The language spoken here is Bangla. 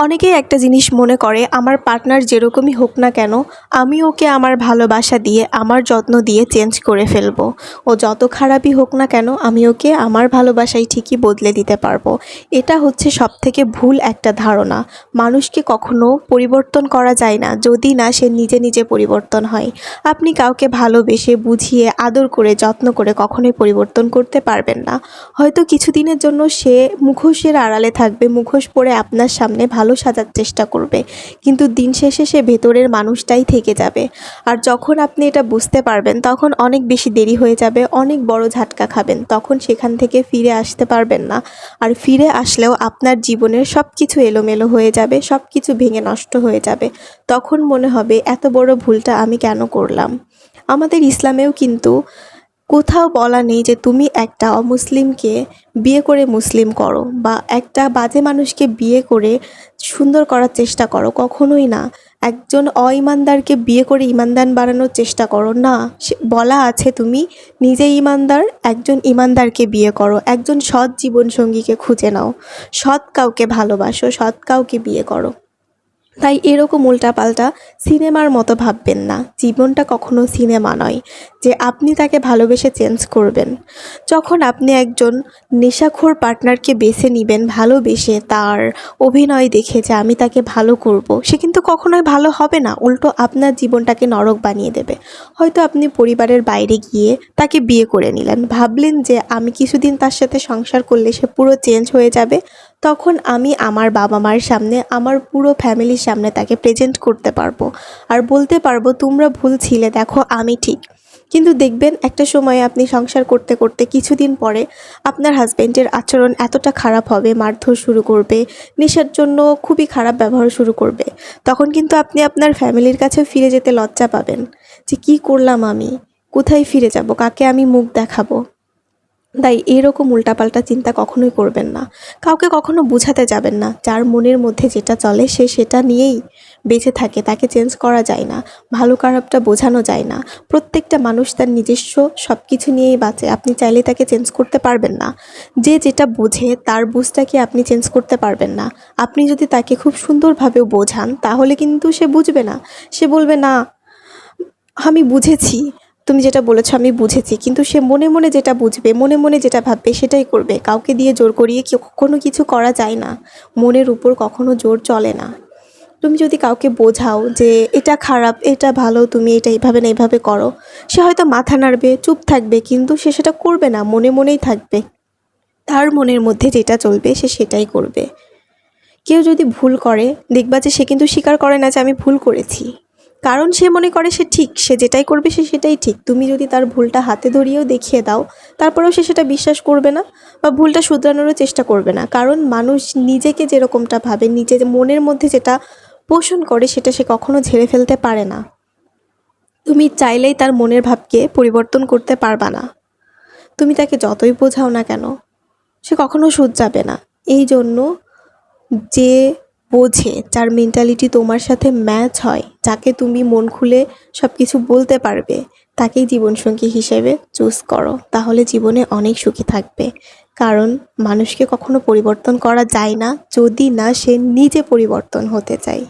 অনেকেই একটা জিনিস মনে করে আমার পার্টনার যেরকমই হোক না কেন আমি ওকে আমার ভালোবাসা দিয়ে আমার যত্ন দিয়ে চেঞ্জ করে ফেলবো। ও যত খারাপই হোক না কেন আমি ওকে আমার ভালোবাসায় ঠিকই বদলে দিতে পারবো। এটা হচ্ছে সবথেকে ভুল একটা ধারণা। মানুষকে কখনো পরিবর্তন করা যায় না যদি না সে নিজে নিজে পরিবর্তন হয়। আপনি কাউকে ভালোবেসে বুঝিয়ে আদর করে যত্ন করে কখনোই পরিবর্তন করতে পারবেন না। হয়তো কিছুদিনের জন্য সে মুখোশের আড়ালে থাকবে, মুখোশ পরে আপনার সামনে ভালো সাজার চেষ্টা করবে, কিন্তু দিন শেষে সে ভেতরের মানুষটাই থেকে যাবে। আর যখন আপনি এটা বুঝতে পারবেন তখন অনেক বেশি দেরি হয়ে যাবে, অনেক বড় ঝাটকা খাবেন, তখন সেখান থেকে ফিরে আসতে পারবেন না। আর ফিরে আসলেও আপনার জীবনের সব কিছু এলোমেলো হয়ে যাবে, সব কিছু ভেঙে নষ্ট হয়ে যাবে। তখন মনে হবে এত বড় ভুলটা আমি কেন করলাম। আমাদের ইসলামেও কিন্তু কোথাও বলা নেই যে তুমি একটা অমুসলিমকে বিয়ে করে মুসলিম করো বা একটা বাজে মানুষকে বিয়ে করে সুন্দর করার চেষ্টা করো, কখনোই না। একজন অঈমানদারকে বিয়ে করে ইমানদার বানানোর চেষ্টা করো না। বলা আছে তুমি নিজে ইমানদার, একজন ইমানদারকে বিয়ে করো, একজন সৎ জীবনসঙ্গীকে খুঁজে নাও, সৎ কাউকে ভালোবাসো, সৎ কাউকে বিয়ে করো। তাই এরকম উল্টাপাল্টা সিনেমার মতো ভাববেন না। জীবনটা কখনো সিনেমা নয় যে আপনি তাকে ভালোবেসে চেঞ্জ করবেন। যখন আপনি একজন নেশাখোর পার্টনারকে বেছে নেবেন ভালোবেসে, তার অভিনয় দেখে যে আমি তাকে ভালো করব, সে কিন্তু কখনোই ভালো হবে না, উল্টো আপনার জীবনটাকে নরক বানিয়ে দেবে। হয়তো আপনি পরিবারের বাইরে গিয়ে তাকে বিয়ে করে নিলেন, ভাবলেন যে আমি কিছুদিন তার সাথে সংসার করলে সে পুরো চেঞ্জ হয়ে যাবে, তখন আমি আমার বাবা মার সামনে, আমার পুরো ফ্যামিলির সামনে তাকে প্রেজেন্ট করতে পারবো আর বলতে পারবো তোমরা ভুল ছিলে, দেখো আমি ঠিক। কিন্তু দেখবেন একটা সময় আপনি সংসার করতে করতে কিছুদিন পরে আপনার হাজব্যান্ডের আচরণ এতটা খারাপ হবে, মারধর শুরু করবে, নেশার জন্য খুবই খারাপ ব্যবহার শুরু করবে। তখন কিন্তু আপনি আপনার ফ্যামিলির কাছে ফিরে যেতে লজ্জা পাবেন যে কি করলাম আমি, কোথায় ফিরে যাব, কাকে আমি মুখ দেখাবো। তাই এরকম উল্টাপাল্টা চিন্তা কখনোই করবেন না। কাউকে কখনো বোঝাতে যাবেন না। যার মনের মধ্যে যেটা চলে সে সেটা নিয়েই বেঁচে থাকে, তাকে চেঞ্জ করা যায় না, ভালো খারাপটা বোঝানো যায় না। প্রত্যেকটা মানুষ তার নিজস্ব সব কিছু নিয়েই বাঁচে, আপনি চাইলে তাকে চেঞ্জ করতে পারবেন না। যে যেটা বোঝে তার বুঝটাকে আপনি চেঞ্জ করতে পারবেন না। আপনি যদি তাকে খুব সুন্দরভাবেও বোঝান তাহলে কিন্তু সে বুঝবে না। সে বলবে না আমি বুঝেছি, তুমি যেটা বলেছো আমি বুঝেছি, কিন্তু সে মনে মনে যেটা বুঝবে, মনে মনে যেটা ভাববে সেটাই করবে। কাউকে দিয়ে জোর করিয়ে কখনো কিছু করা যায় না, মনের উপর কখনো জোর চলে না। তুমি যদি কাউকে বোঝাও যে এটা খারাপ এটা ভালো, তুমি এটা এইভাবে না এইভাবে করো, সে হয়তো মাথা নাড়বে, চুপ থাকবে, কিন্তু সে সেটা করবে না, মনে মনেই থাকবে। তার মনের মধ্যে যেটা চলবে সে সেটাই করবে। কেউ যদি ভুল করে দেখবা যে সে কিন্তু স্বীকার করে না যে আমি ভুল করেছি, কারণ সে মনে করে সে ঠিক, সে যেটাই করবে সে সেটাই ঠিক। তুমি যদি তার ভুলটা হাতে ধরিয়েও দেখিয়ে দাও তারপরেও সে সেটা বিশ্বাস করবে না বা ভুলটা শুধরানোরও চেষ্টা করবে না, কারণ মানুষ নিজেকে যেরকমটা ভাবে, নিজের মনের মধ্যে যেটা পোষণ করে সেটা সে কখনো ঝেড়ে ফেলতে পারে না। তুমি চাইলেই তার মনের ভাবকে পরিবর্তন করতে পারবা না। তুমি তাকে যতই বোঝাও না কেন সে কখনো শুধরাবে না। এই জন্য যে বোঝে, যার মেন্টালিটি তোমার সাথে ম্যাচ হয়, যাকে তুমি মন খুলে সব কিছু বলতে পারবে, তাকেই জীবনসঙ্গী হিসেবে চুজ করো, তাহলে জীবনে অনেক সুখী থাকবে। কারণ মানুষকে কখনো পরিবর্তন করা যায় না যদি না সে নিজে পরিবর্তন হতে চায়।